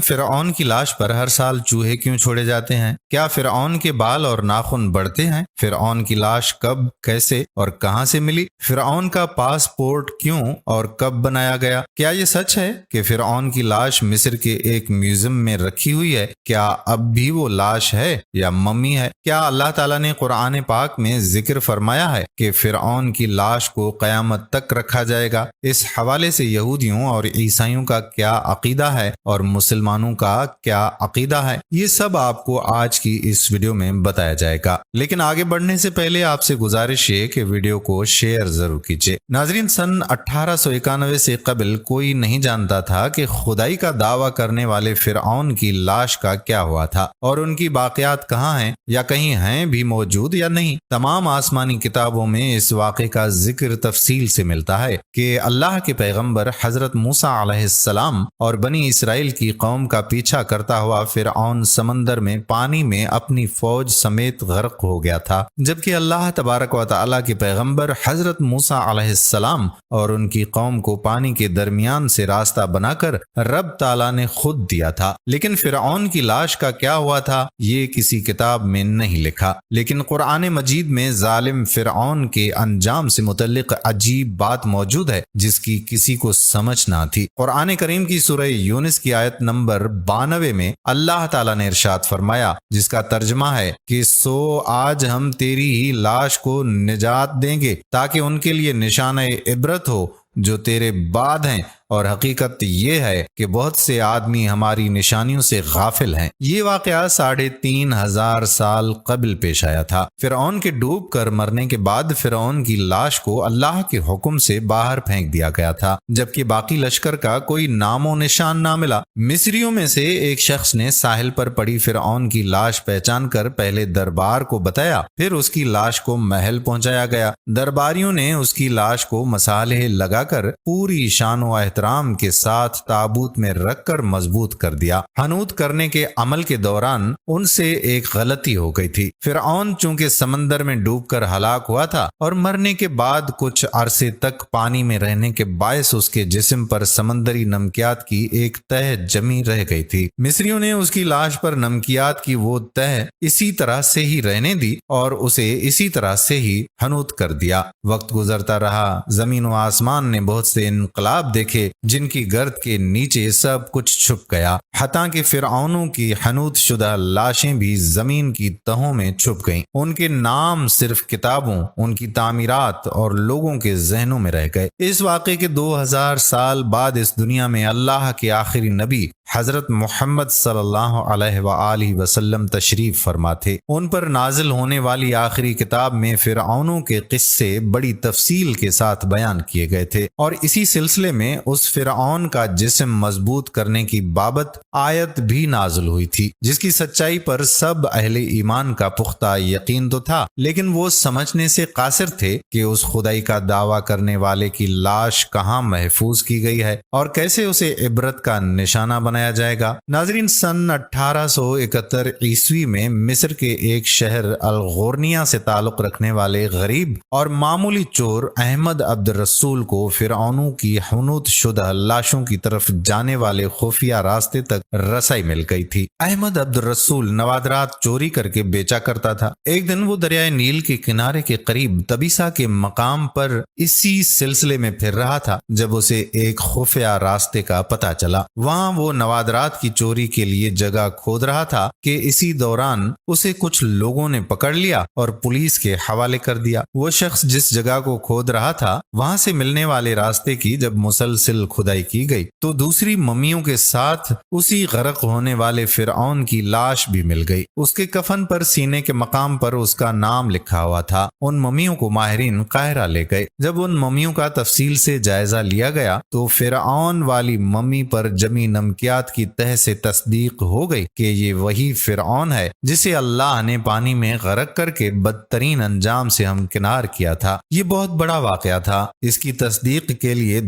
فرعون کی لاش پر ہر سال چوہے کیوں چھوڑے جاتے ہیں؟ کیا فرعون کے بال اور ناخن بڑھتے ہیں؟ فرعون کی لاش کب، کیسے اور کہاں سے ملی؟ فرعون کا پاسپورٹ کیوں اور کب بنایا گیا؟ کیا یہ سچ ہے کہ فرعون کی لاش مصر کے ایک میوزیم میں رکھی ہوئی ہے؟ کیا اب بھی وہ لاش ہے یا ممی ہے؟ کیا اللہ تعالیٰ نے قرآن پاک میں ذکر فرمایا ہے کہ فرعون کی لاش کو قیامت تک رکھا جائے گا؟ اس حوالے سے یہودیوں اور عیسائیوں کا کیا عقیدہ ہے اور مسلمانوں کا کیا عقیدہ ہے، یہ سب آپ کو آج کی اس ویڈیو میں بتایا جائے گا۔ لیکن آگے بڑھنے سے پہلے آپ سے گزارش ہے کہ ویڈیو کو شیئر ضرور کیجیے۔ ناظرین، سن 1891 سے قبل کوئی نہیں جانتا تھا کہ خدائی کا دعویٰ کرنے والے فرعون کی لاش کا کیا ہوا تھا اور ان کی باقیات کہاں ہیں، یا کہیں ہیں بھی موجود یا نہیں۔ تمام آسمانی کتابوں میں اس واقعے کا ذکر تفصیل سے ملتا ہے کہ اللہ کے پیغمبر حضرت موسیٰ علیہ السلام اور بنی اسرائیل کی قوم کا پیچھا کرتا ہوا فرعون سمندر میں پانی میں اپنی فوج سمیت غرق ہو گیا تھا، جبکہ اللہ تبارک و تعالیٰ کے پیغمبر حضرت موسیٰ علیہ السلام اور ان کی قوم کو پانی کے درمیان سے راستہ بنا کر رب تعالیٰ نے خود دیا تھا۔ لیکن فرعون کی لاش کا کیا ہوا تھا، یہ کسی کتاب میں نہیں لکھا، لیکن قرآن مجید میں ظالم فرعون کے انجام سے متعلق عجیب بات موجود ہے جس کی کسی کو سمجھ نہ تھی۔ قرآن کریم کی سورہ یونس کی آیت نمبر 92 میں اللہ تعالیٰ نے ارشاد فرمایا، جس کا ترجمہ ہے کہ سو آج ہم تیری ہی لاش کو نجات دیں گے تاکہ ان کے لیے نشانہ عبرت ہو جو تیرے بعد ہیں، اور حقیقت یہ ہے کہ بہت سے آدمی ہماری نشانیوں سے غافل ہیں۔ یہ واقعہ 3500 سال قبل پیش آیا تھا۔ فرعون کے ڈوب کر مرنے کے بعد فرعون کی لاش کو اللہ کے حکم سے باہر پھینک دیا گیا تھا، جبکہ باقی لشکر کا کوئی نام و نشان نہ ملا۔ مصریوں میں سے ایک شخص نے ساحل پر پڑی فرعون کی لاش پہچان کر پہلے دربار کو بتایا، پھر اس کی لاش کو محل پہنچایا گیا۔ درباریوں نے اس کی لاش کو مصالحے لگا کر پوری شان و احترام کے ساتھ تابوت میں رکھ کر مضبوط کر دیا۔ حنوط کرنے کے عمل کے دوران ان سے ایک غلطی ہو گئی تھی۔ فرعون چونکہ سمندر میں ڈوب کر ہلاک ہوا تھا اور مرنے کے بعد کچھ عرصے تک پانی میں رہنے کے باعث اس کے جسم پر سمندری نمکیات کی ایک تہ جمی رہ گئی تھی۔ مصریوں نے اس کی لاش پر نمکیات کی وہ تہ اسی طرح سے ہی رہنے دی اور اسے اسی طرح سے ہی حنوط کر دیا۔ وقت گزرتا رہا، زمین و آسمان نے بہت سے انقلاب دیکھے جن کی گرد کے نیچے سب کچھ چھپ گیا، حتیٰ کہ فرعونوں کی حنوط شدہ لاشیں بھی زمین کی تہوں میں چھپ گئیں۔ ان کے نام صرف کتابوں، ان کی تعمیرات اور لوگوں کے ذہنوں میں رہ گئے۔ اس واقعے کے 2000 سال بعد اس دنیا میں اللہ کے آخری نبی حضرت محمد صلی اللہ علیہ وآلہ وسلم تشریف فرما تھے۔ ان پر نازل ہونے والی آخری کتاب میں فرعونوں کے قصے بڑی تفصیل کے ساتھ بیان کیے گئے تھے، اور اسی سلسلے میں اس فرعون کا جسم مضبوط کرنے کی بابت آیت بھی نازل ہوئی تھی، جس کی سچائی پر سب اہل ایمان کا پختہ یقین تو تھا، لیکن وہ سمجھنے سے قاصر تھے کہ اس خدائی کا دعویٰ کرنے والے کی لاش کہاں محفوظ کی گئی ہے اور کیسے اسے عبرت کا نشانہ بنایا جائے گا۔ ناظرین، سن 1871 عیسوی میں مصر کے ایک شہر الغورنیہ سے تعلق رکھنے والے غریب اور معمولی چور احمد عبد الرسول کو فرعونوں کی حنوط شدہ لاشوں کی طرف جانے والے خفیہ راستے تک رسائی مل گئی تھی۔ احمد عبد الرسول نوادرات چوری کر کے بیچا کرتا تھا۔ ایک دن وہ دریائے نیل کے کنارے کے قریب تبیسا کے مقام پر اسی سلسلے میں پھر رہا تھا جب اسے ایک خفیہ راستے کا پتہ چلا۔ وہاں وہ نوادرات کی چوری کے لیے جگہ کھود رہا تھا کہ اسی دوران اسے کچھ لوگوں نے پکڑ لیا اور پولیس کے حوالے کر دیا۔ وہ شخص جس جگہ کو کھود رہا تھا وہاں سے ملنے والے راستے کی جب مسلسل کھدائی کی گئی تو دوسری ممیوں کے ساتھ اسی غرق ہونے والے فرعون کی لاش بھی مل گئی۔ اس کے کفن پر سینے کے مقام پر اس کا نام لکھا ہوا تھا۔ ان ممیوں کو ماہرین قاہرہ لے گئے۔ جب ان ممیوں کا تفصیل سے جائزہ لیا گیا تو فرعون والی ممی پر جمی نمکیات کی تہ سے تصدیق ہو گئی کہ یہ وہی فرعون ہے جسے اللہ نے پانی میں غرق کر کے بدترین انجام سے ہمکنار کیا تھا۔ یہ بہت بڑا واقعہ تھا۔ اس کی تصدیق کے لیے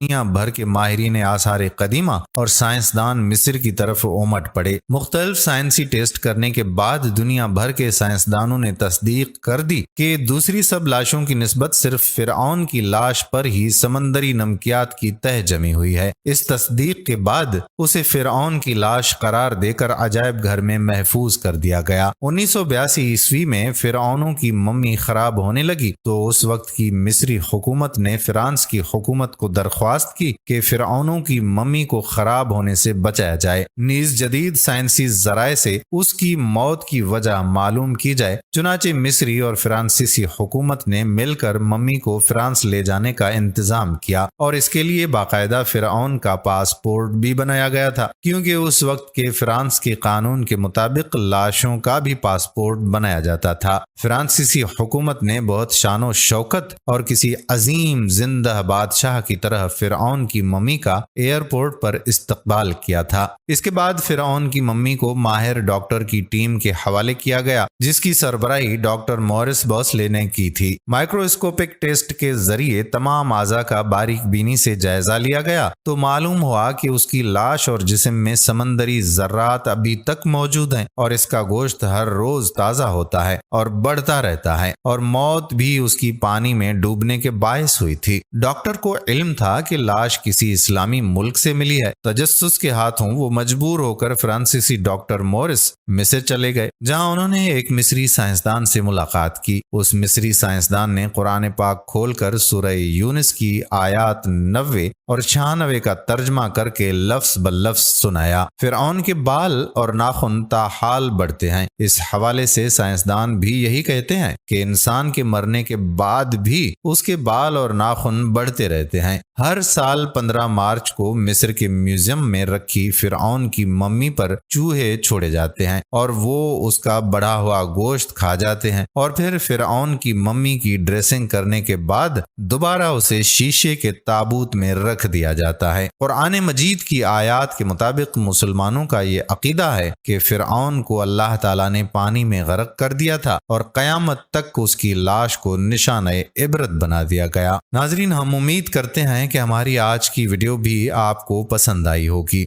دنیا بھر کے ماہرین آثار قدیمہ اور سائنسدان مصر کی طرف امٹ پڑے۔ مختلف سائنسی ٹیسٹ کرنے کے بعد دنیا بھر کے سائنسدانوں نے تصدیق کر دی کہ دوسری سب لاشوں کی نسبت صرف فرعون کی لاش پر ہی سمندری نمکیات کی تہ جمی ہوئی ہے۔ اس تصدیق کے بعد اسے فرعون کی لاش قرار دے کر عجائب گھر میں محفوظ کر دیا گیا۔ 1982 عیسوی میں فرعونوں کی ممی خراب ہونے لگی تو اس وقت کی مصری حکومت نے فرانس کی حکومت کو درخواست کی کہ فرعونوں کی ممی کو خراب ہونے سے بچایا جائے، نیز جدید سائنسی ذرائع سے اس کی موت کی وجہ معلوم کی جائے۔ چنانچہ مصری اور فرانسیسی حکومت نے مل کر ممی کو فرانس لے جانے کا انتظام کیا اور اس کے لیے باقاعدہ فرعون کا پاسپورٹ بھی بنایا گیا تھا، کیونکہ اس وقت کے فرانس کے قانون کے مطابق لاشوں کا بھی پاسپورٹ بنایا جاتا تھا۔ فرانسیسی حکومت نے بہت شان و شوکت اور کسی عظیم زندہ بادشاہ کی طرح فرعون کی ممی کا ایئرپورٹ پر استقبال کیا تھا۔ اس کے بعد فرعون کی ممی کو ماہر ڈاکٹر کی ٹیم کے حوالے کیا گیا، جس کی سربراہی ڈاکٹر مورس بوسلے نے کی تھی۔ مائکروسکوپک ٹیسٹ کے ذریعے تمام اعضاء کا باریک بینی سے جائزہ لیا گیا تو معلوم ہوا کہ اس کی لاش اور جسم میں سمندری ذرات ابھی تک موجود ہیں اور اس کا گوشت ہر روز تازہ ہوتا ہے اور بڑھتا رہتا ہے، اور موت بھی اس کی پانی میں ڈوبنے کے باعث ہوئی تھی۔ ڈاکٹر کو علم تھا کہ لاش کسی اسلامی ملک سے ملی ہے۔ تجسس کے ہاتھوں وہ مجبور ہو کر فرانسیسی ڈاکٹر مورس مصر چلے گئے، جہاں انہوں نے ایک مصری سائنسدان سے ملاقات کی۔ اس مصری سائنسدان نے قرآن پاک کھول کر سورہ یونس کی آیات 90 اور 96 کا ترجمہ کر کے لفظ بلفظ سنایا۔ فرعون کے بال اور ناخن تاحال بڑھتے ہیں۔ اس حوالے سے سائنسدان بھی یہی کہتے ہیں کہ انسان کے مرنے کے بعد بھی اس کے بال اور ناخن بڑھتے رہتے ہیں۔ ہر سال 15 مارچ کو مصر کے میوزیم میں رکھی فرعون کی ممی پر چوہے چھوڑے جاتے ہیں اور وہ اس کا بڑھا ہوا گوشت کھا جاتے ہیں، اور پھر فرعون کی ممی کی ڈریسنگ کرنے کے بعد دوبارہ اسے شیشے کے تابوت میں رکھ دیا جاتا ہے۔ قرآن مجید کی آیات کے مطابق مسلمانوں کا یہ عقیدہ ہے کہ فرعون کو اللہ تعالیٰ نے پانی میں غرق کر دیا تھا اور قیامت تک اس کی لاش کو نشانہ عبرت بنا دیا گیا۔ ناظرین، ہم امید کرتے ہیں کہ ہماری آج کی ویڈیو بھی آپ کو پسند آئی ہوگی۔